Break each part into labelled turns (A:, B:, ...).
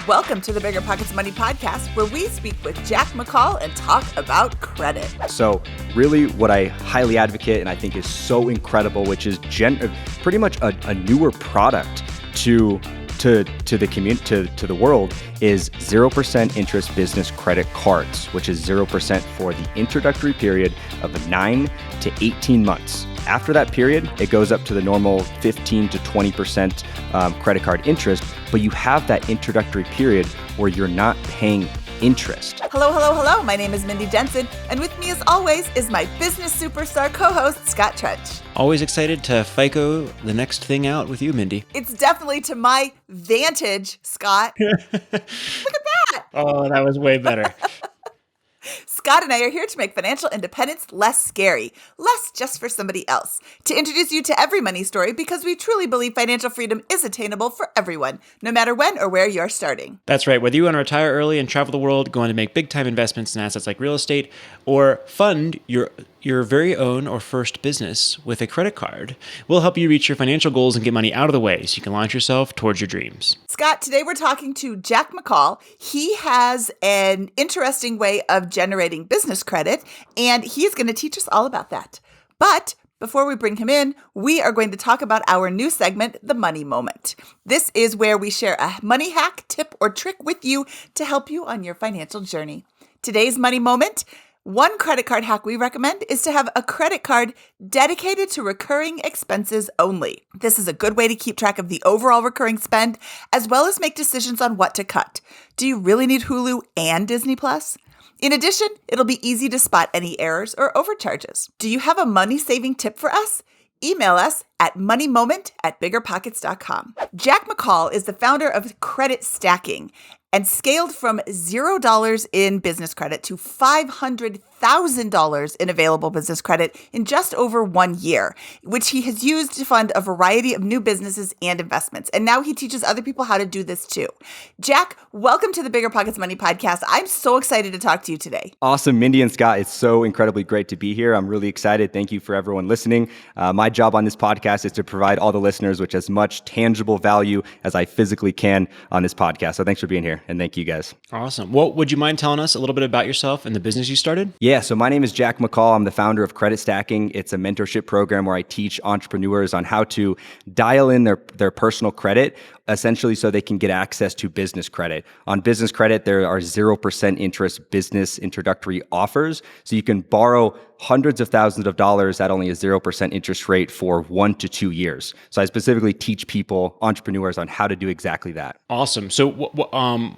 A: Welcome to the BiggerPockets Money Podcast, where we speak with Jack McColl and talk about credit.
B: So really what I highly advocate and I think is so incredible, which is pretty much a newer product to the community, to the world, is 0% interest business credit cards, which is 0% for the introductory period of 9 to 18 months. After that period, it goes up to the normal 15 to 20% credit card interest, but you have that introductory period where you're not paying interest.
A: Hello. My name is Mindy Jensen, and with me as always is my business superstar co-host, Scott Trench.
C: Always excited to FICO the next thing out with you, Mindy.
A: It's definitely to my vantage, Scott. Look at that.
C: Oh, that was way better.
A: Scott and I are here to make financial independence less scary, less just for somebody else, to introduce you to every money story because we truly believe financial freedom is attainable for everyone, no matter when or where you're starting.
C: That's right. Whether you want to retire early and travel the world, going to make big-time investments in assets like real estate, or fund your very own or first business with a credit card, we'll help you reach your financial goals and get money out of the way so you can launch yourself towards your dreams.
A: Scott, today we're talking to Jack McColl. He has an interesting way of generating business credit, and he's going to teach us all about that. But before we bring him in, we are going to talk about our new segment, The Money Moment. This is where we share a money hack, tip, or trick with you to help you on your financial journey. Today's Money Moment: one credit card hack we recommend is to have a credit card dedicated to recurring expenses only. This is a good way to keep track of the overall recurring spend, as well as make decisions on what to cut. Do you really need Hulu and Disney Plus? In addition, it'll be easy to spot any errors or overcharges. Do you have a money-saving tip for us? Email us at moneymoment@biggerpockets.com. Jack McColl is the founder of Credit Stacking and scaled from $0 in business credit to $500,000 in available business credit in just over 1 year, which he has used to fund a variety of new businesses and investments. And now he teaches other people how to do this too. Jack, welcome to the BiggerPockets Money Podcast. I'm so excited to talk to you today.
B: Awesome, Mindy and Scott. It's so incredibly great to be here. I'm really excited. Thank you for everyone listening. My job on this podcast is to provide all the listeners with as much tangible value as I physically can on this podcast. So thanks for being here. And thank you guys.
C: Awesome. Well, would you mind telling us a little bit about yourself and the business you started?
B: Yeah, so my name is Jack McColl. I'm the founder of Credit Stacking. It's a mentorship program where I teach entrepreneurs on how to dial in their personal credit, essentially so they can get access to business credit. On business credit, there are 0% interest business introductory offers. So you can borrow hundreds of thousands of dollars at only a 0% interest rate for 1 to 2 years. So I specifically teach people, entrepreneurs, on how to do exactly that.
C: Awesome. So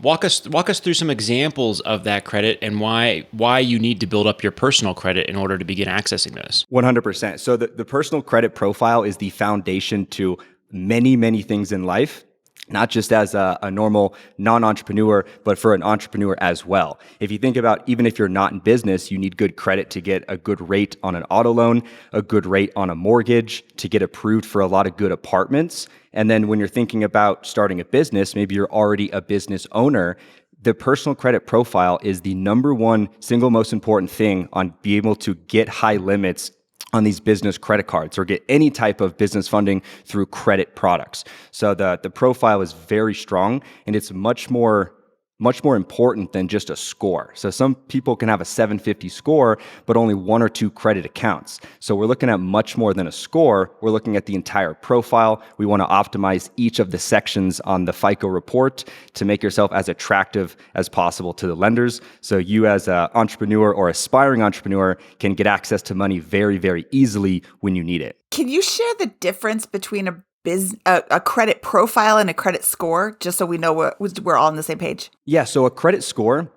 C: walk us through some examples of that credit and why you need to build up your personal credit in order to begin accessing those.
B: 100%. So the personal credit profile is the foundation to many, many things in life. Not just as a normal non-entrepreneur, but for an entrepreneur as well. If you think about, even if you're not in business, you need good credit to get a good rate on an auto loan, a good rate on a mortgage, to get approved for a lot of good apartments. And then when you're thinking about starting a business, maybe you're already a business owner, the personal credit profile is the number one single most important thing on being able to get high limits on these business credit cards or get any type of business funding through credit products. So the profile is very strong, and it's much more important than just a score. So some people can have a 750 score, but only 1 or 2 credit accounts. So we're looking at much more than a score. We're looking at the entire profile. We want to optimize each of the sections on the FICO report to make yourself as attractive as possible to the lenders. So you as an entrepreneur or aspiring entrepreneur can get access to money very, very easily when you need it.
A: Can you share the difference between a credit profile and a credit score, just so we know we're all on the same page?
B: Yeah, so a credit score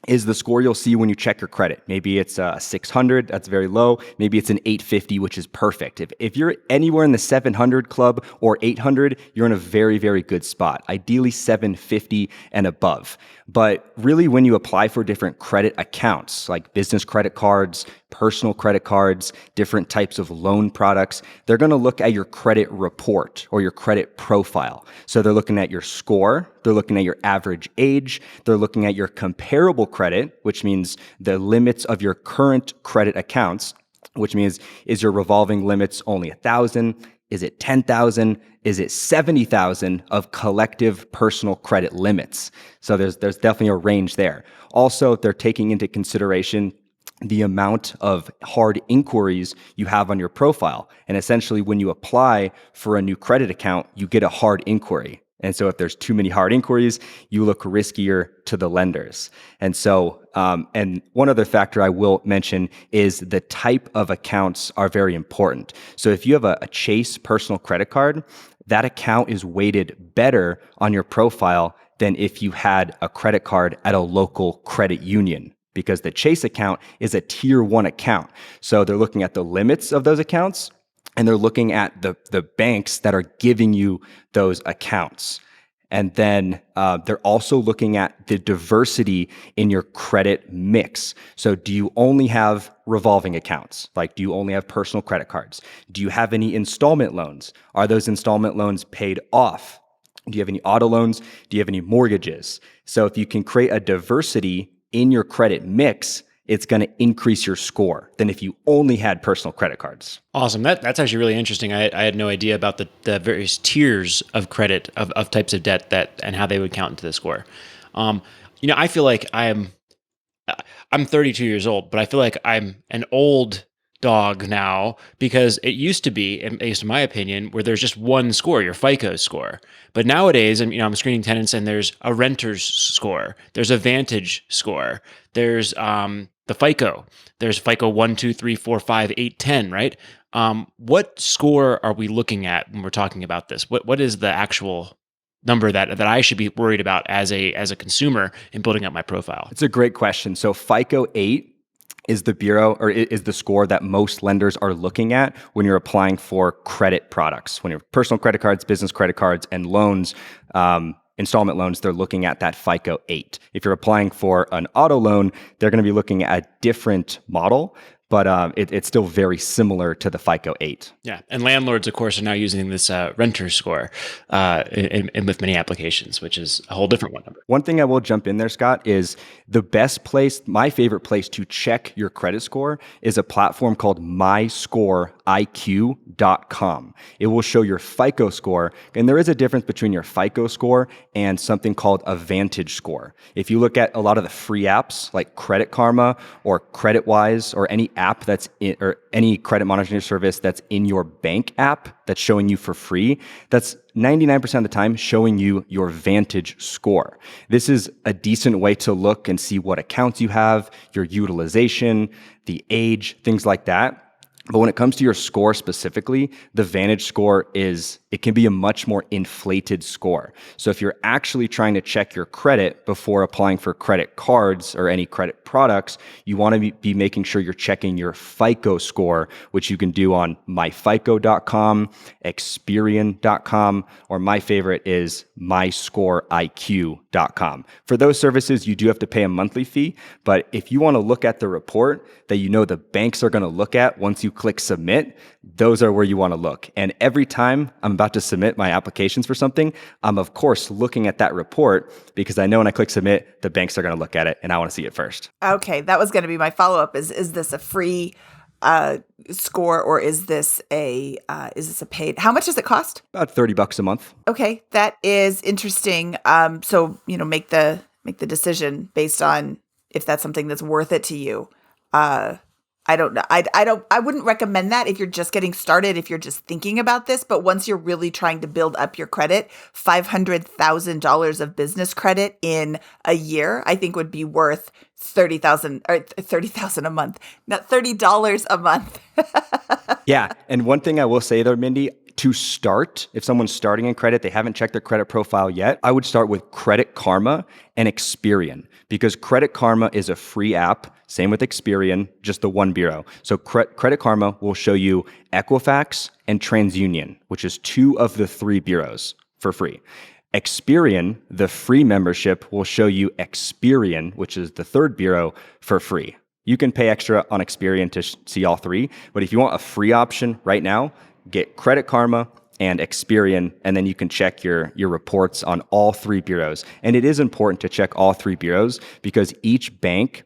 B: is the score you'll see when you check your credit. Maybe it's a 600, that's very low. Maybe it's an 850, which is perfect. If you're anywhere in the 700 club or 800, you're in a very, very good spot. Ideally 750 and above. But really, when you apply for different credit accounts, like business credit cards, personal credit cards, different types of loan products, they're going to look at your credit report or your credit profile. So they're looking at your score, they're looking at your average age, they're looking at your comparable credit, which means the limits of your current credit accounts, which means, is your revolving limits only 1,000? Is it 10,000? Is it 70,000 of collective personal credit limits? So there's definitely a range there. Also, they're taking into consideration the amount of hard inquiries you have on your profile. And essentially, when you apply for a new credit account, you get a hard inquiry. And so if there's too many hard inquiries, you look riskier to the lenders. And so, and one other factor I will mention is the type of accounts are very important. So if you have a Chase personal credit card, that account is weighted better on your profile than if you had a credit card at a local credit union, because the Chase account is a tier 1 account. So they're looking at the limits of those accounts, and they're looking at the banks that are giving you those accounts. And then they're also looking at the diversity in your credit mix. So do you only have revolving accounts? Like, do you only have personal credit cards? Do you have any installment loans? Are those installment loans paid off? Do you have any auto loans? Do you have any mortgages? So if you can create a diversity in your credit mix, it's going to increase your score than if you only had personal credit cards.
C: Awesome. That's actually really interesting. I had no idea about the various tiers of credit of types of debt and how they would count into the score. I feel like I'm 32 years old, but I feel like I'm an old dog now, because it used to be, at least in my opinion, where there's just one score, your FICO score. But nowadays, I'm screening tenants, and there's a renter's score, there's a Vantage score, there's the FICO, there's FICO 1, 2, 3, 4, 5, 8, 10, right? What score are we looking at when we're talking about this? What is the actual number that I should be worried about as a consumer in building up my profile?
B: It's a great question. So FICO 8 is the bureau, or is the score that most lenders are looking at when you're applying for credit products. When you're personal credit cards, business credit cards, and loans, installment loans, they're looking at that FICO 8. If you're applying for an auto loan, they're going to be looking at a different model, but it's still very similar to the FICO 8.
C: Yeah, and landlords, of course, are now using this renter score in with many applications, which is a whole different one.
B: One thing I will jump in there, Scott, is the best place, my favorite place to check your credit score is a platform called myscoreiq.com. It will show your FICO score, and there is a difference between your FICO score and something called a Vantage score. If you look at a lot of the free apps like Credit Karma or CreditWise or any app that's in, or any credit monitoring service that's in your bank app that's showing you for free, that's 99% of the time showing you your Vantage score. This is a decent way to look and see what accounts you have, your utilization, the age, things like that. But when it comes to your score specifically, the Vantage score it can be a much more inflated score. So if you're actually trying to check your credit before applying for credit cards or any credit products, you want to be making sure you're checking your FICO score, which you can do on myfico.com, Experian.com, or my favorite is myscoreiq.com. For those services, you do have to pay a monthly fee, but if you want to look at the report that you know the banks are going to look at once you click submit, those are where you want to look. And every time I'm about to submit my applications for something, I'm of course looking at that report because I know when I click submit, the banks are going to look at it and I want to see it first.
A: Okay, that was going to be my follow-up. Is this a free score, or is this a paid? How much does it cost?
B: About $30 a month.
A: Okay, that is interesting. So make the decision based on if that's something that's worth it to you. I don't know. I wouldn't recommend that if you're just getting started, if you're just thinking about this. But once you're really trying to build up your credit, $500,000 of business credit in a year, I think would be worth $30,000 a month, not $30 a month.
B: Yeah. And one thing I will say though, Mindy, to start, if someone's starting in credit, they haven't checked their credit profile yet, I would start with Credit Karma and Experian, because Credit Karma is a free app. Same with Experian, just the one bureau. So Credit Karma will show you Equifax and TransUnion, which is 2 of the 3 bureaus for free. Experian, the free membership, will show you Experian, which is the 3rd bureau, for free. You can pay extra on Experian to see all 3, but if you want a free option right now, get Credit Karma and Experian, and then you can check your reports on all 3 bureaus. And it is important to check all 3 bureaus because each bank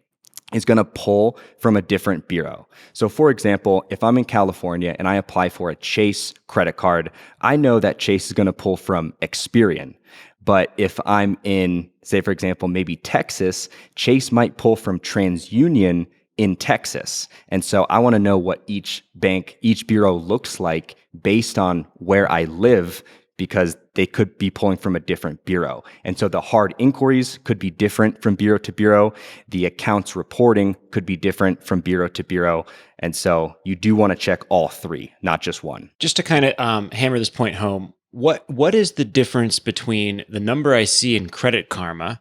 B: is going to pull from a different bureau. So for example, if I'm in California and I apply for a Chase credit card, I know that Chase is going to pull from Experian. But if I'm in, say, for example, maybe Texas, Chase might pull from TransUnion in Texas. And so I want to know what each bank, each bureau looks like based on where I live, because they could be pulling from a different bureau. And so the hard inquiries could be different from bureau to bureau. The accounts reporting could be different from bureau to bureau. And so you do want to check all three, not just one.
C: Just to kind of hammer this point home, what is the difference between the number I see in Credit Karma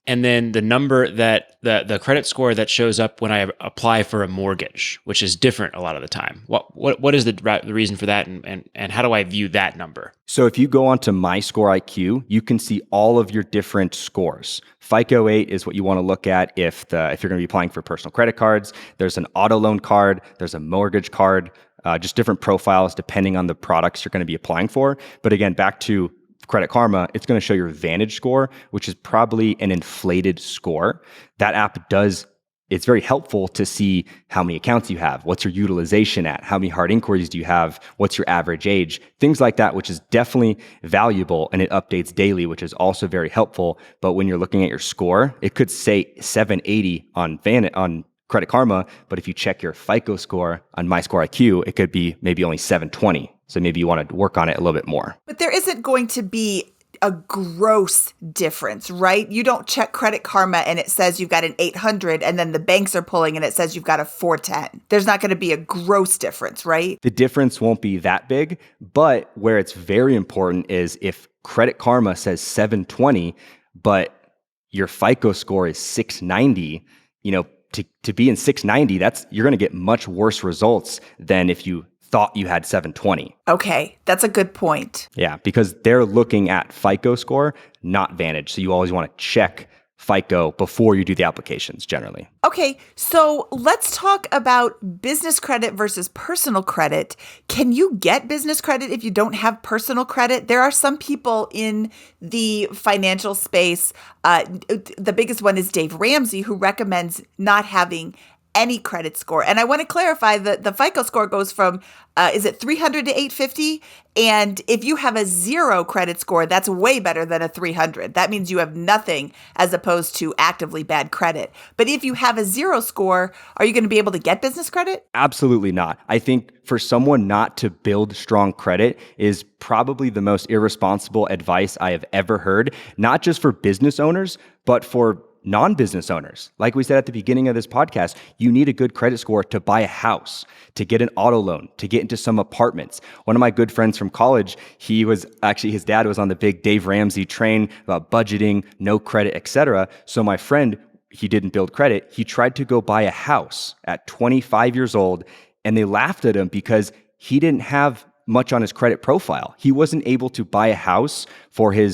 C: and then the number that the credit score that shows up when I apply for a mortgage, which is different a lot of the time? What is the reason for that, and how do I view that number?
B: So if you go onto My Score IQ, you can see all of your different scores. FICO 8 is what you want to look at if you're going to be applying for personal credit cards. There's an auto loan card, there's a mortgage card, just different profiles depending on the products you're going to be applying for. But again, back to Credit Karma, it's going to show your Vantage score, which is probably an inflated score. That app it's very helpful to see how many accounts you have, what's your utilization at, how many hard inquiries do you have, what's your average age, things like that, which is definitely valuable, and it updates daily, which is also very helpful. But when you're looking at your score, it could say 780 on Credit Karma, but if you check your FICO score on My Score IQ, it could be maybe only 720. So maybe you want to work on it a little bit more.
A: But there isn't going to be a gross difference, right? You don't check Credit Karma and it says you've got an 800 and then the banks are pulling and it says you've got a 410. There's not going to be a gross difference, right?
B: The difference won't be that big, but where it's very important is if Credit Karma says 720, but your FICO score is 690, to be in 690, you're going to get much worse results than if you thought you had 720.
A: Okay, that's a good point.
B: Yeah, because they're looking at FICO score, not Vantage. So you always want to check FICO before you do the applications generally.
A: Okay, so let's talk about business credit versus personal credit. Can you get business credit if you don't have personal credit? There are some people in the financial space. The biggest one is Dave Ramsey, who recommends not having any credit score. And I want to clarify that the FICO score goes from, is it 300 to 850? And if you have a 0 credit score, that's way better than a 300. That means you have nothing as opposed to actively bad credit. But if you have a 0 score, are you going to be able to get business credit?
B: Absolutely not. I think for someone not to build strong credit is probably the most irresponsible advice I have ever heard, not just for business owners, but for non-business owners. Like we said at the beginning of this podcast, you need a good credit score to buy a house, to get an auto loan, to get into some apartments. One of my good friends from college, his dad was on the big Dave Ramsey train about budgeting, no credit, etc. So my friend, he didn't build credit. He tried to go buy a house at 25 years old, and they laughed at him because he didn't have much on his credit profile. He wasn't able to buy a house for him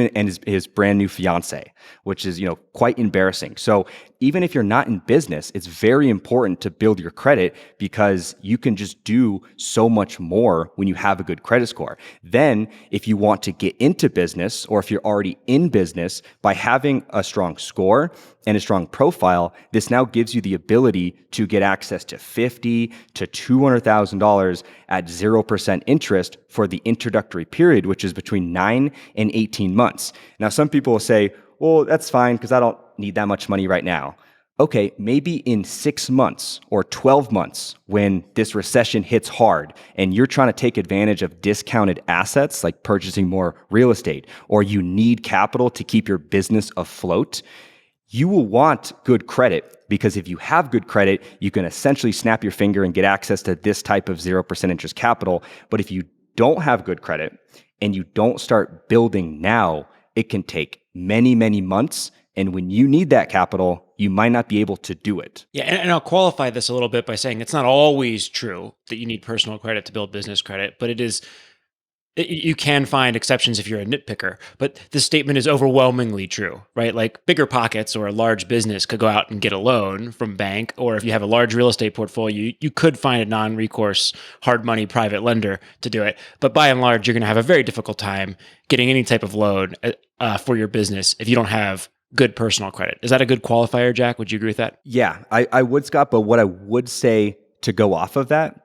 B: and his brand new fiance, which is, quite embarrassing. So even if you're not in business, it's very important to build your credit because you can just do so much more when you have a good credit score. Then if you want to get into business, or if you're already in business, by having a strong score and a strong profile, this now gives you the ability to get access to $50,000 to $200,000 at 0% interest for the introductory period, which is between 9 and 18 months. Now, some people will say, well, that's fine because I don't need that much money right now. Okay, maybe in 6 months or 12 months when this recession hits hard and you're trying to take advantage of discounted assets like purchasing more real estate, or you need capital to keep your business afloat, you will want good credit, because if you have good credit, you can essentially snap your finger and get access to this type of 0% interest capital. But if you don't have good credit and you don't start building now, it can take many, many months. And when you need that capital, you might not be able to do it.
C: Yeah, and I'll qualify this a little bit by saying it's not always true that you need personal credit to build business credit, but you can find exceptions if you're a nitpicker, but this statement is overwhelmingly true, right? Like BiggerPockets or a large business could go out and get a loan from bank, or if you have a large real estate portfolio, you could find a non-recourse hard money private lender to do it. But by and large, you're going to have a very difficult time getting any type of loan for your business if you don't have good personal credit. Is that a good qualifier, Jack? Would you agree with that?
B: Yeah, I would, Scott. But what I would say to go off of that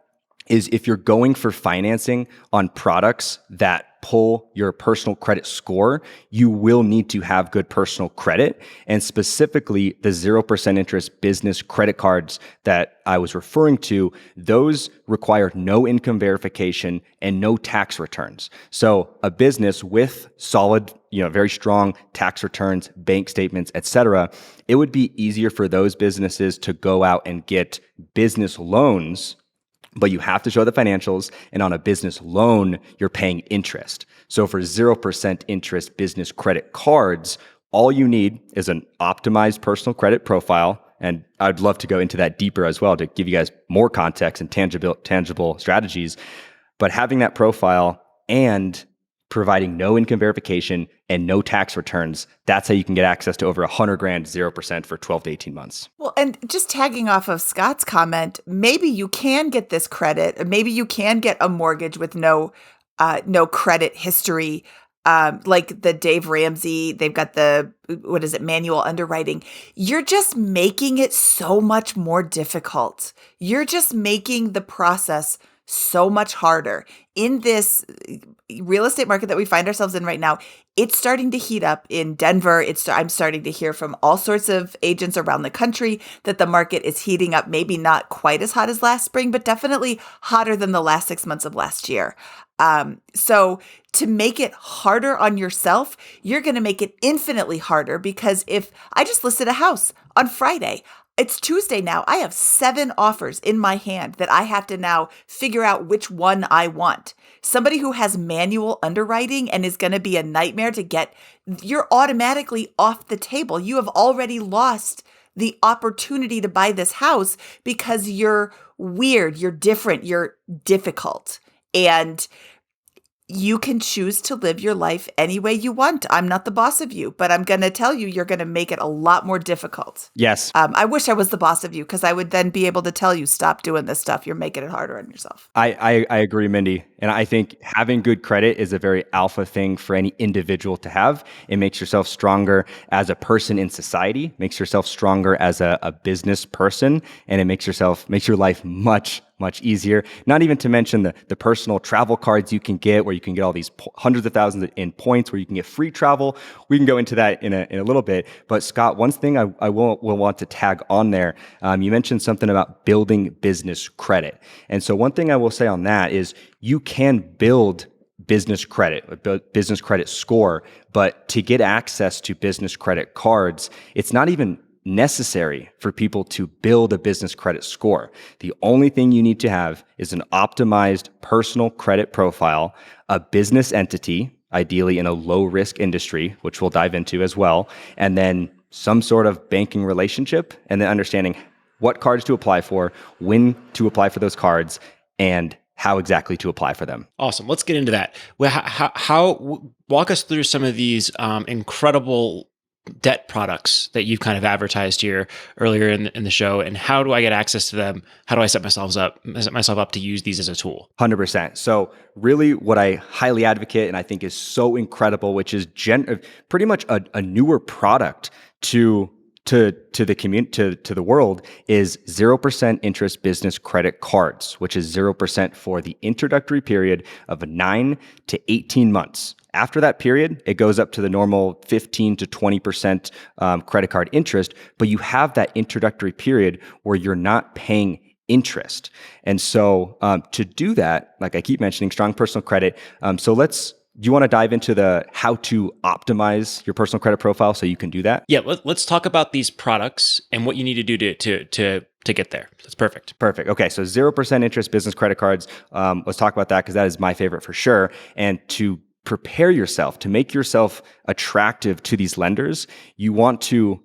B: is if you're going for financing on products that pull your personal credit score, you will need to have good personal credit. And specifically, the 0% interest business credit cards that I was referring to, those require no income verification and no tax returns. So a business with solid, very strong tax returns, bank statements, et cetera, it would be easier for those businesses to go out and get business loans, but you have to show the financials. And on a business loan, you're paying interest. So for 0% interest business credit cards, all you need is an optimized personal credit profile. And I'd love to go into that deeper as well to give you guys more context and tangible strategies. But having that profile and providing no income verification and no tax returns, that's how you can get access to over $100,000, 0% for 12 to 18 months.
A: Well, and just tagging off of Scott's comment, maybe you can get this credit, or maybe you can get a mortgage with no credit history, like the Dave Ramsey. They've got the manual underwriting. You're just making it so much more difficult. You're just making the process so much harder. In this real estate market that we find ourselves in right now, it's starting to heat up in Denver. I'm starting to hear from all sorts of agents around the country that the market is heating up, maybe not quite as hot as last spring, but definitely hotter than the last 6 months of last year. So to make it harder on yourself, you're going to make it infinitely harder, because if I just listed a house on Friday, it's Tuesday now. I have 7 offers in my hand that I have to now figure out which one I want. Somebody who has manual underwriting and is going to be a nightmare to get, you're automatically off the table. You have already lost the opportunity to buy this house because you're weird, you're different, you're difficult. And you can choose to live your life any way you want. I'm not the boss of you, but I'm going to tell you, you're going to make it a lot more difficult.
B: Yes.
A: I wish I was the boss of you, because I would then be able to tell you, stop doing this stuff. You're making it harder on yourself.
B: I agree, Mindy. And I think having good credit is a very alpha thing for any individual to have. It makes yourself stronger as a person in society, makes yourself stronger as a business person, and it makes your life much easier. Not even to mention the personal travel cards you can get, where you can get all these hundreds of thousands in points, where you can get free travel. We can go into that in a little bit. But Scott, one thing I will want to tag on there, you mentioned something about building business credit. And so one thing I will say on that is you can build business credit, business credit score, but to get access to business credit cards, it's not even necessary for people to build a business credit score. The only thing you need to have is an optimized personal credit profile, a business entity, ideally in a low risk industry, which we'll dive into as well, and then some sort of banking relationship, and then understanding what cards to apply for, when to apply for those cards, and how exactly to apply for them.
C: Awesome. Let's get into that. Well, walk us through some of these incredible debt products that you've kind of advertised here earlier in the show, and how do I get access to them? How do I set myself up to use these as a tool? 100%.
B: So really what I highly advocate, and I think is so incredible, which is pretty much a newer product to the community, to the world, is 0% interest business credit cards, which is 0% for the introductory period of 9 to 18 months. After that period, it goes up to the normal 15 to 20% credit card interest, but you have that introductory period where you're not paying interest. And so to do that, like I keep mentioning, strong personal credit. Do you want to dive into the how to optimize your personal credit profile so you can do that?
C: Yeah, let's talk about these products and what you need to do to get there. That's perfect.
B: Perfect. Okay, so 0% interest business credit cards. Let's talk about that, because that is my favorite for sure. And to prepare yourself, to make yourself attractive to these lenders, you want to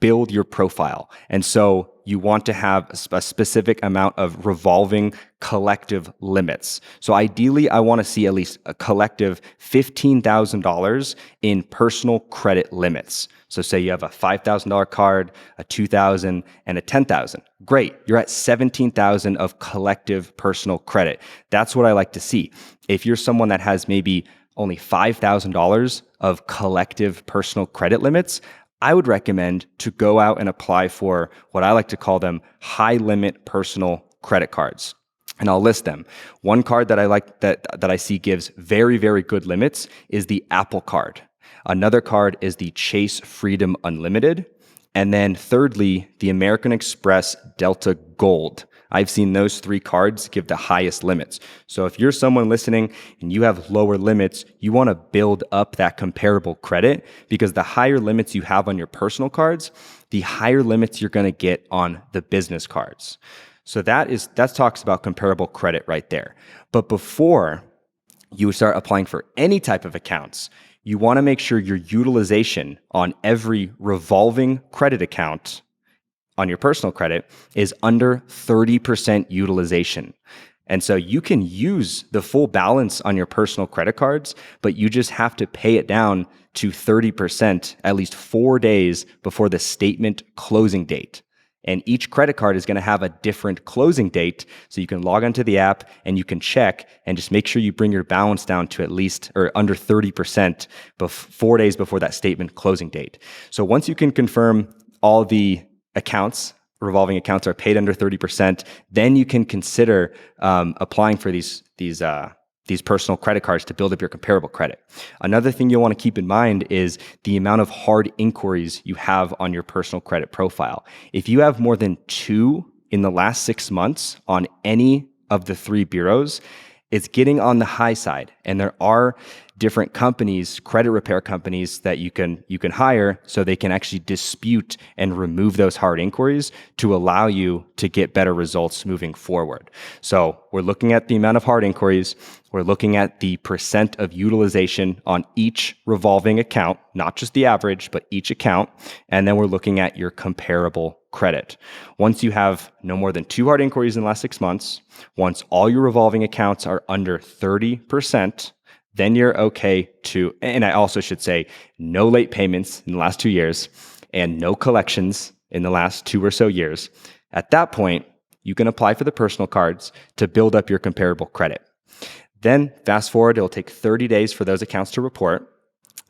B: build your profile. And so you want to have a specific amount of revolving collective limits. So ideally, I want to see at least a collective $15,000 in personal credit limits. So say you have a $5,000 card, a $2,000, and a $10,000. Great. You're at $17,000 of collective personal credit. That's what I like to see. If you're someone that has maybe only $5,000 of collective personal credit limits, I would recommend to go out and apply for what I like to call them high limit personal credit cards. And I'll list them. One card that I like that I see gives very, very good limits is the Apple Card. Another card is the Chase Freedom Unlimited. And then thirdly, the American Express Delta Gold. I've seen those 3 cards give the highest limits. So if you're someone listening and you have lower limits, you want to build up that comparable credit, because the higher limits you have on your personal cards, the higher limits you're going to get on the business cards. So that talks about comparable credit right there. But before you start applying for any type of accounts, you want to make sure your utilization on every revolving credit account on your personal credit is under 30% utilization. And so you can use the full balance on your personal credit cards, but you just have to pay it down to 30% at least 4 days before the statement closing date. And each credit card is going to have a different closing date. So you can log onto the app and you can check and just make sure you bring your balance down to at least or under 30% 4 days before that statement closing date. So once you can confirm all the accounts, revolving accounts, are paid under 30%, then you can consider applying for these personal credit cards to build up your comparable credit. Another thing you'll want to keep in mind is the amount of hard inquiries you have on your personal credit profile. If you have more than 2 in the last 6 months on any of the 3 bureaus, it's getting on the high side. And there are different companies, credit repair companies, that you can hire so they can actually dispute and remove those hard inquiries to allow you to get better results moving forward. So we're looking at the amount of hard inquiries. We're looking at the percent of utilization on each revolving account, not just the average, but each account. And then we're looking at your comparable credit. Once you have no more than 2 hard inquiries in the last 6 months, once all your revolving accounts are under 30%, then you're okay to, and I also should say, no late payments in the last 2 years and no collections in the last 2 or so years. At that point, you can apply for the personal cards to build up your comparable credit. Then fast forward, it'll take 30 days for those accounts to report.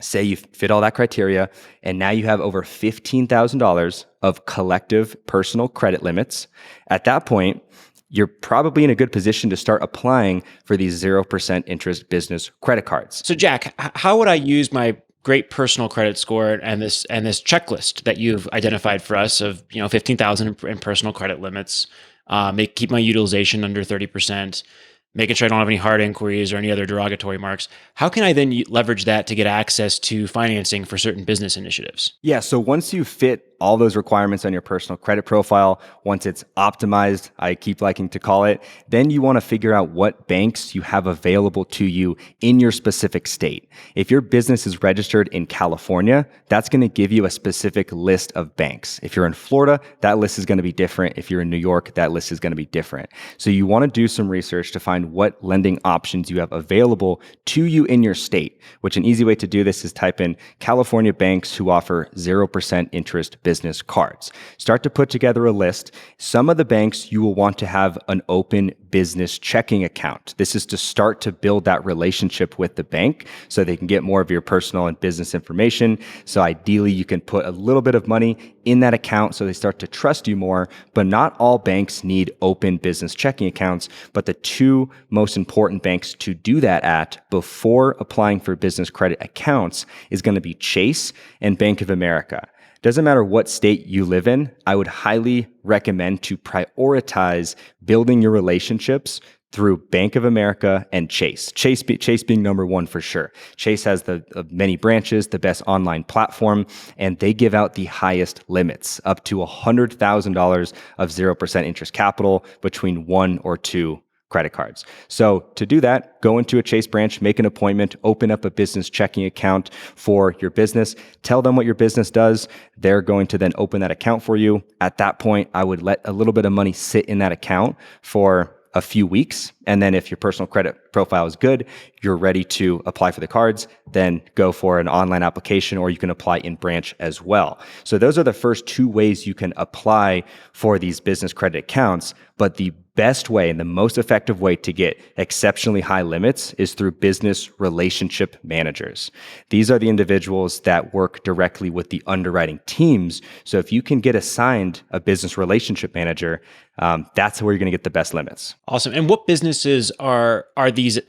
B: Say you fit all that criteria, and now you have over $15,000 of collective personal credit limits. At that point, you're probably in a good position to start applying for these 0% interest business credit cards.
C: So Jack, how would I use my great personal credit score and this checklist that you've identified for us of 15,000 in personal credit limits, keep my utilization under 30%, making sure I don't have any hard inquiries or any other derogatory marks? How can I then leverage that to get access to financing for certain business initiatives?
B: Yeah, so once you fit all those requirements on your personal credit profile, once it's optimized, I keep liking to call it, then you want to figure out what banks you have available to you in your specific state. If your business is registered in California, that's going to give you a specific list of banks. If you're in Florida, that list is going to be different. If you're in New York, that list is going to be different. So you want to do some research to find what lending options you have available to you in your state, which an easy way to do this is type in California banks who offer 0% interest business cards. Start to put together a list. Some of the banks you will want to have an open business checking account. This is to start to build that relationship with the bank so they can get more of your personal and business information. So ideally, you can put a little bit of money in that account so they start to trust you more. But not all banks need open business checking accounts. But the 2 most important banks to do that at before applying for business credit accounts is going to be Chase and Bank of America. Doesn't matter what state you live in, I would highly recommend to prioritize building your relationships through Bank of America and Chase. Chase being number 1 for sure. Chase has the many branches, the best online platform, and they give out the highest limits, up to $100,000 of 0% interest capital between 1 or 2 credit cards. So to do that, go into a Chase branch, make an appointment, open up a business checking account for your business, tell them what your business does. They're going to then open that account for you. At that point, I would let a little bit of money sit in that account for a few weeks. And then if your personal credit profile is good, you're ready to apply for the cards, then go for an online application, or you can apply in branch as well. So those are the first 2 ways you can apply for these business credit accounts. But the best way and the most effective way to get exceptionally high limits is through business relationship managers. These are the individuals that work directly with the underwriting teams. So if you can get assigned a business relationship manager, that's where you're going to get the best limits.
C: Awesome. And what businesses are these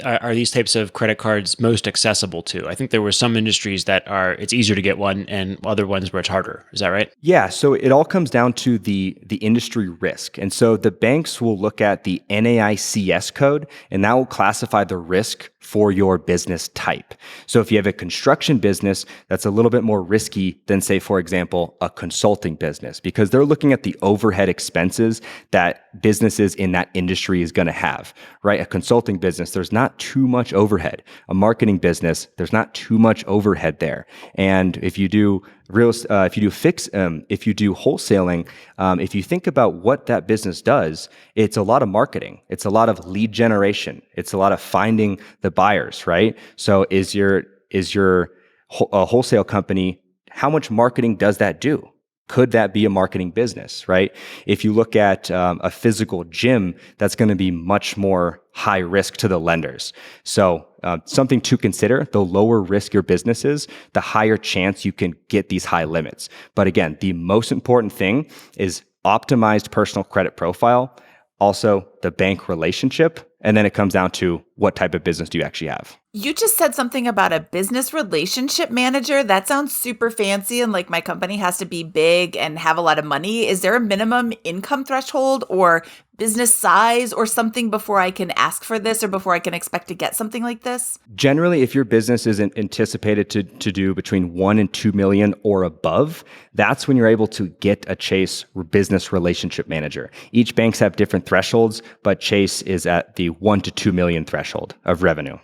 C: types of credit cards most accessible to? I think there were some industries that it's easier to get one, and other ones where it's harder. Is that right?
B: Yeah. So it all comes down to the industry risk, and so the banks will look at the NAICS code, and that will classify the risk for your business type. So if you have a construction business, that's a little bit more risky than, say, for example, a consulting business, because they're looking at the overhead expenses that businesses in that industry is going to have, right? A consulting business, there's not too much overhead. A marketing business, there's not too much overhead there. And if you do if you do wholesaling, if you think about what that business does, it's a lot of marketing. It's a lot of lead generation. It's a lot of finding the buyers, right? So is your wholesale company, how much marketing does that do? Could that be a marketing business, right? If you look at a physical gym, that's going to be much more high risk to the lenders. So something to consider: the lower risk your business is, the higher chance you can get these high limits. But again, the most important thing is optimized personal credit profile, also the bank relationship, and then it comes down to what type of business do you actually have.
A: You just said something about a business relationship manager. That sounds super fancy and like my company has to be big and have a lot of money. Is there a minimum income threshold or business size or something before I can ask for this or before I can expect to get something like this?
B: Generally, if your business is anticipated to do between 1 and 2 million or above, that's when you're able to get a Chase business relationship manager. Each banks have different thresholds, but Chase is at the 1 to 2 million threshold of revenue.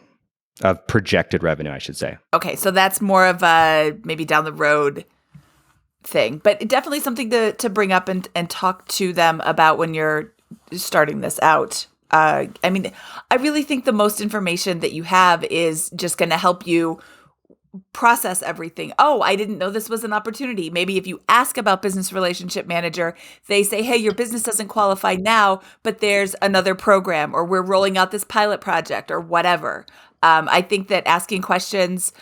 B: Of projected revenue, I should say.
A: Okay, so that's more of a maybe down the road thing, but definitely something to bring up and talk to them about when you're starting this out. I mean, I really think the most information that you have is just going to help you process everything. Oh, I didn't know this was an opportunity. Maybe if you ask about business relationship manager, they say, hey, your business doesn't qualify now, but there's another program, or we're rolling out this pilot project, or whatever. I think that asking questions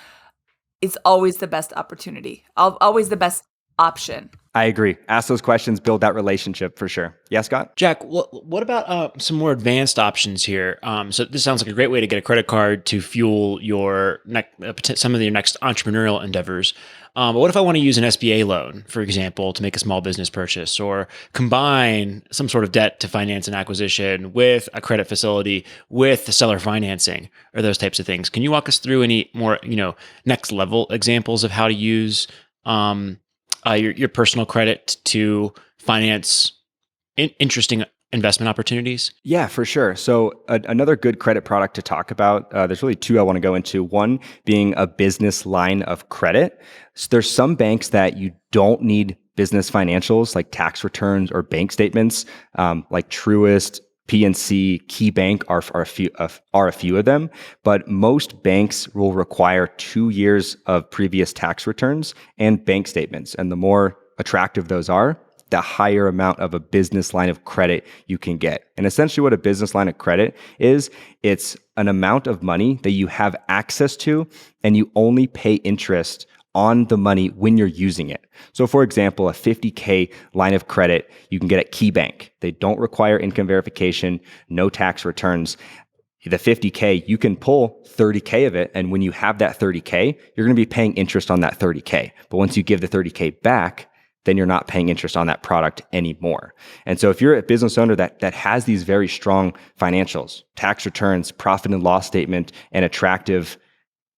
A: is always the best opportunity, always the best option.
B: I agree. Ask those questions, build that relationship for sure. Yeah, Scott?
C: Jack, what about some more advanced options here? So this sounds like a great way to get a credit card to fuel your some of your next entrepreneurial endeavors. But what if I want to use an SBA loan, for example, to make a small business purchase, or combine some sort of debt to finance an acquisition with a credit facility with the seller financing, or those types of things? Can you walk us through any more, next level examples of how to use your personal credit to finance interesting investment opportunities?
B: Yeah, for sure. So another good credit product to talk about, there's really two I want to go into. One being a business line of credit. So there's some banks that you don't need business financials like tax returns or bank statements, like Truist, PNC, KeyBank are a few of them, but most banks will require 2 years of previous tax returns and bank statements. And the more attractive those are, the higher amount of a business line of credit you can get. And essentially what a business line of credit is, it's an amount of money that you have access to and you only pay interest on the money when you're using it. So for example, a $50K line of credit you can get at KeyBank. They don't require income verification, no tax returns. The $50K, you can pull $30K of it, and when you have that $30K, you're going to be paying interest on that $30K. But once you give the $30K back, then you're not paying interest on that product anymore. And so if you're a business owner that has these very strong financials, tax returns, profit and loss statement, and attractive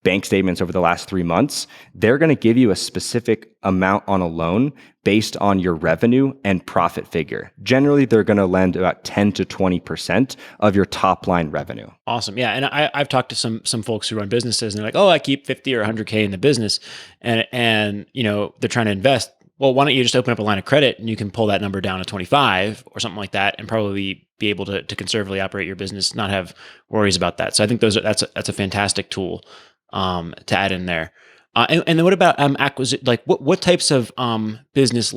B: bank statements over the last 3 months, they're going to give you a specific amount on a loan based on your revenue and profit figure. Generally, they're going to lend about 10 to 20% of your top line revenue.
C: Awesome. Yeah. And I've talked to some folks who run businesses and they're like, oh, I keep 50 or 100K in the business and they're trying to invest. Well, why don't you just open up a line of credit and you can pull that number down to 25 or something like that and probably be able to conservatively operate your business, not have worries about that. So I think that's a fantastic tool to add in there. And then what about acquisition? Like what types of business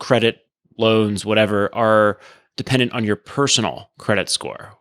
C: credit loans, whatever, are dependent on your personal credit score?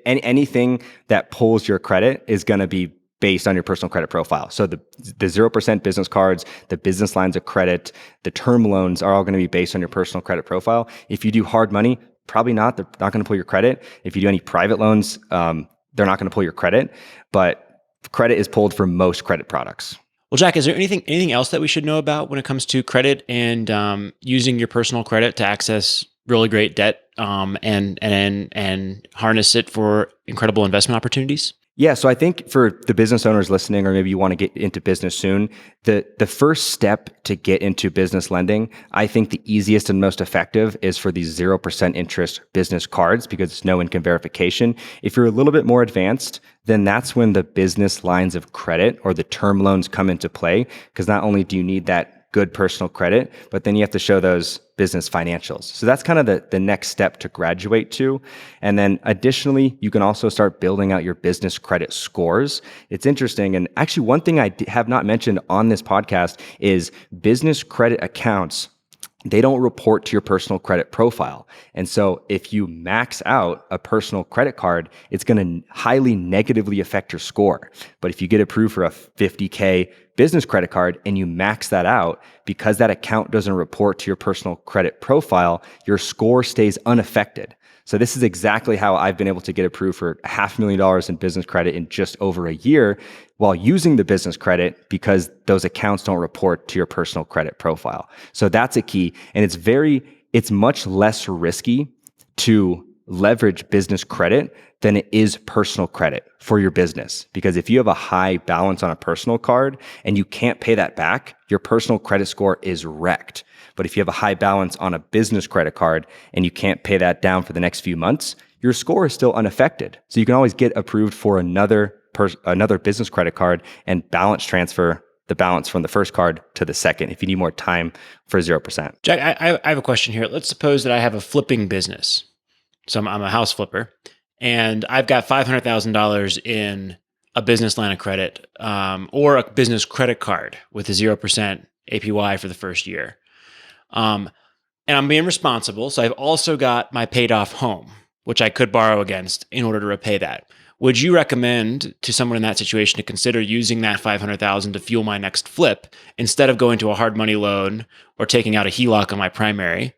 B: Anything that pulls your credit is going to be based on your personal credit profile. So the 0% business cards, the business lines of credit, the term loans are all going to be based on your personal credit profile. If you do hard money, probably not. They're not going to pull your credit. If you do any private loans, they're not going to pull your credit. But credit is pulled for most credit products.
C: Well, Jack, is there anything else that we should know about when it comes to credit and using your personal credit to access really great debt and harness it for incredible investment opportunities?
B: Yeah, so I think for the business owners listening, or maybe you want to get into business soon, the first step to get into business lending, I think the easiest and most effective is for these 0% interest business cards because it's no income verification. If you're a little bit more advanced, then that's when the business lines of credit or the term loans come into play, because not only do you need that good personal credit, but then you have to show those business financials. So that's kind of the next step to graduate to. And then additionally, you can also start building out your business credit scores. It's interesting. And actually, one thing I have not mentioned on this podcast is business credit accounts. They don't report to your personal credit profile. And so if you max out a personal credit card, it's going to highly negatively affect your score. But if you get approved for a $50K business credit card and you max that out, because that account doesn't report to your personal credit profile, your score stays unaffected. So this is exactly how I've been able to get approved for $500,000 in business credit in just over a year while using the business credit, because those accounts don't report to your personal credit profile. So that's a key. And it's much less risky to leverage business credit than it is personal credit for your business. Because if you have a high balance on a personal card and you can't pay that back, your personal credit score is wrecked. But if you have a high balance on a business credit card and you can't pay that down for the next few months, your score is still unaffected. So you can always get approved for another business credit card and balance transfer the balance from the first card to the second if you need more time for 0%.
C: Jack, I have a question here. Let's suppose that I have a flipping business. So I'm a house flipper, and I've got $500,000 in a business line of credit or a business credit card with a 0% APY for the first year. And I'm being responsible. So I've also got my paid off home, which I could borrow against in order to repay that. Would you recommend to someone in that situation to consider using that $500,000 to fuel my next flip instead of going to a hard money loan or taking out a HELOC on my primary,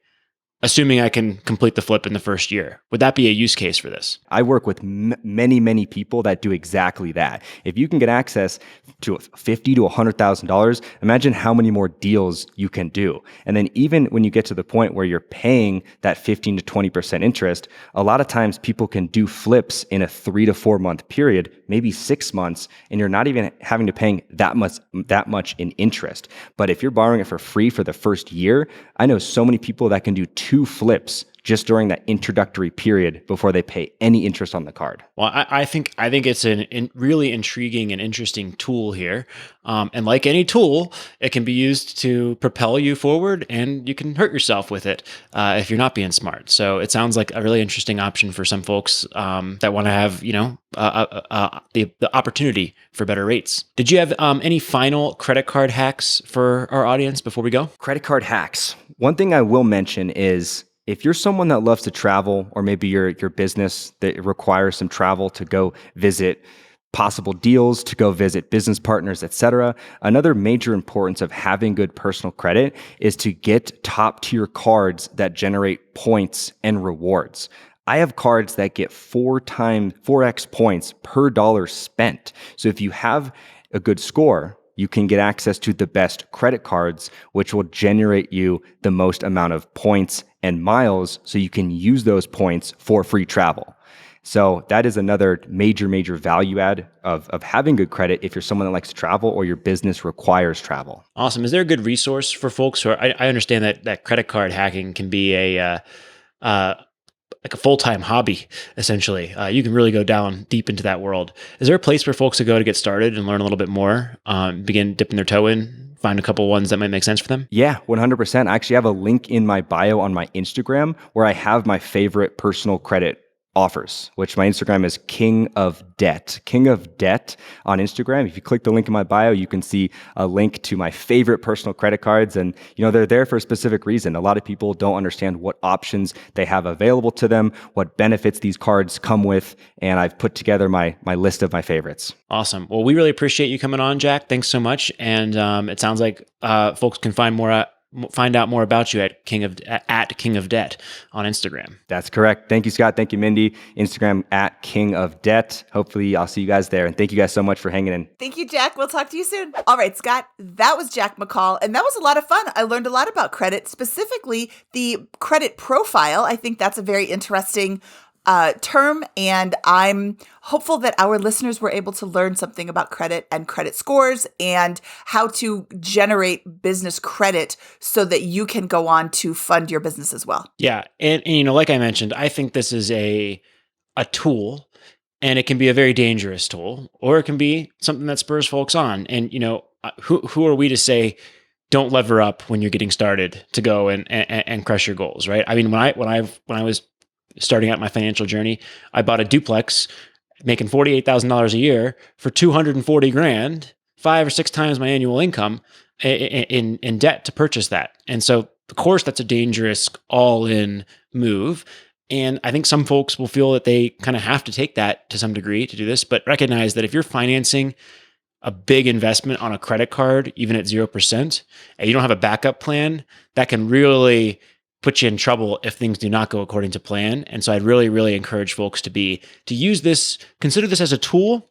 C: assuming I can complete the flip in the first year? Would that be a use case for this?
B: I work with many people that do exactly that. If you can get access to $50,000 to $100,000, imagine how many more deals you can do. And then even when you get to the point where you're paying that 15 to 20% interest, a lot of times people can do flips in a 3 to 4 month period, maybe 6 months, and you're not even having to pay that much in interest. But if you're borrowing it for free for the first year, I know so many people that can do 2 flips just during that introductory period before they pay any interest on the card.
C: Well, I think it's a really intriguing and interesting tool here. And like any tool, it can be used to propel you forward, and you can hurt yourself with it if you're not being smart. So it sounds like a really interesting option for some folks that want to have, the opportunity for better rates. Did you have any final credit card hacks for our audience before we go?
B: Credit card hacks. One thing I will mention is, if you're someone that loves to travel, or maybe your business that requires some travel to go visit possible deals, to go visit business partners, etc., another major importance of having good personal credit is to get top tier cards that generate points and rewards. I have cards that get 4x points per dollar spent. So if you have a good score, you can get access to the best credit cards, which will generate you the most amount of points and miles, so you can use those points for free travel. So that is another major value add of having good credit if you're someone that likes to travel or your business requires travel.
C: Awesome. Is there a good resource for folks who I understand that credit card hacking can be like a full-time hobby, essentially. You can really go down deep into that world. Is there a place for folks to go to get started and learn a little bit more, begin dipping their toe in, find a couple ones that might make sense for them?
B: Yeah, 100%. I actually have a link in my bio on my Instagram where I have my favorite personal credit offers, which my Instagram is King of Debt. King of Debt on Instagram. If you click the link in my bio, you can see a link to my favorite personal credit cards. And, they're there for a specific reason. A lot of people don't understand what options they have available to them, what benefits these cards come with. And I've put together my list of my favorites.
C: Awesome. Well, we really appreciate you coming on, Jack. Thanks so much. And it sounds like folks can find out more about you at King of Debt on Instagram.
B: That's correct. Thank you, Scott. Thank you, Mindy. Instagram at King of Debt. Hopefully I'll see you guys there. And thank you guys so much for hanging in.
A: Thank you, Jack. We'll talk to you soon. All right, Scott, that was Jack McColl. And that was a lot of fun. I learned a lot about credit, specifically the credit profile. I think that's a very interesting term, and I'm hopeful that our listeners were able to learn something about credit and credit scores and how to generate business credit so that you can go on to fund your business as well.
C: Yeah, and like I mentioned, I think this is a tool, and it can be a very dangerous tool, or it can be something that spurs folks on. And who are we to say don't lever up when you're getting started to go and crush your goals, right? I mean, when I was starting out my financial journey, I bought a duplex making $48,000 a year for $240,000, 5 or 6 times my annual income in debt to purchase that. And so, of course, that's a dangerous all-in move. And I think some folks will feel that they kind of have to take that to some degree to do this, but recognize that if you're financing a big investment on a credit card, even at 0%, and you don't have a backup plan, that can really put you in trouble if things do not go according to plan. And so I'd really, really encourage folks to use this, consider this as a tool,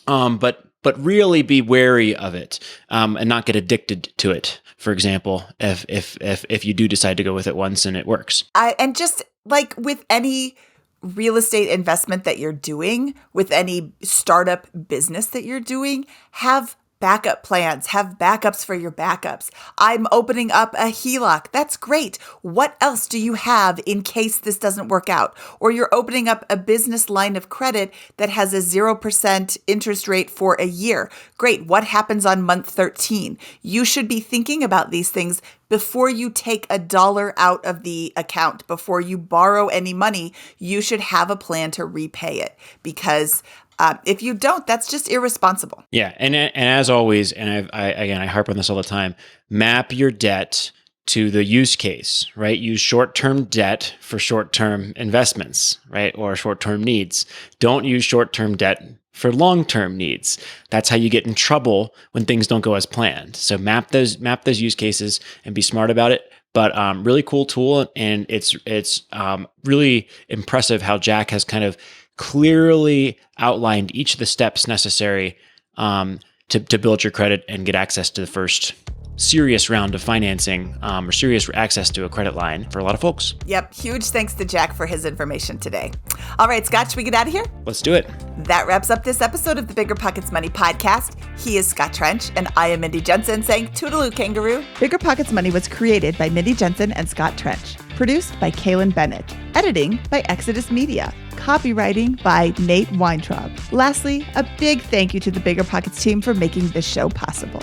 C: but really be wary of it, and not get addicted to it. For example, if you do decide to go with it once and it works.
A: And just like with any real estate investment that you're doing, with any startup business that you're doing, have backup plans, have backups for your backups. I'm opening up a HELOC. That's great. What else do you have in case this doesn't work out? Or you're opening up a business line of credit that has a 0% interest rate for a year. Great. What happens on month 13? You should be thinking about these things before you take $1 out of the account, before you borrow any money. You should have a plan to repay it, because if you don't, that's just irresponsible.
C: Yeah, and as always, and I harp on this all the time, map your debt to the use case, right? Use short-term debt for short-term investments, right? Or short-term needs. Don't use short-term debt for long-term needs. That's how you get in trouble when things don't go as planned. So map those use cases and be smart about it. But really cool tool, and it's really impressive how Jack has kind of clearly outlined each of the steps necessary to build your credit and get access to the first serious round of financing, or serious access to a credit line for a lot of folks.
A: Yep. Huge thanks to Jack for his information today. All right, Scott, should we get out of here?
C: Let's do it.
A: That wraps up this episode of the BiggerPockets Money Podcast. He is Scott Trench, and I am Mindy Jensen saying toodaloo, kangaroo.
D: BiggerPockets Money was created by Mindy Jensen and Scott Trench. Produced by Kaylin Bennett. Editing by Exodus Media. Copywriting by Nate Weintraub. Lastly, a big thank you to the BiggerPockets team for making this show possible.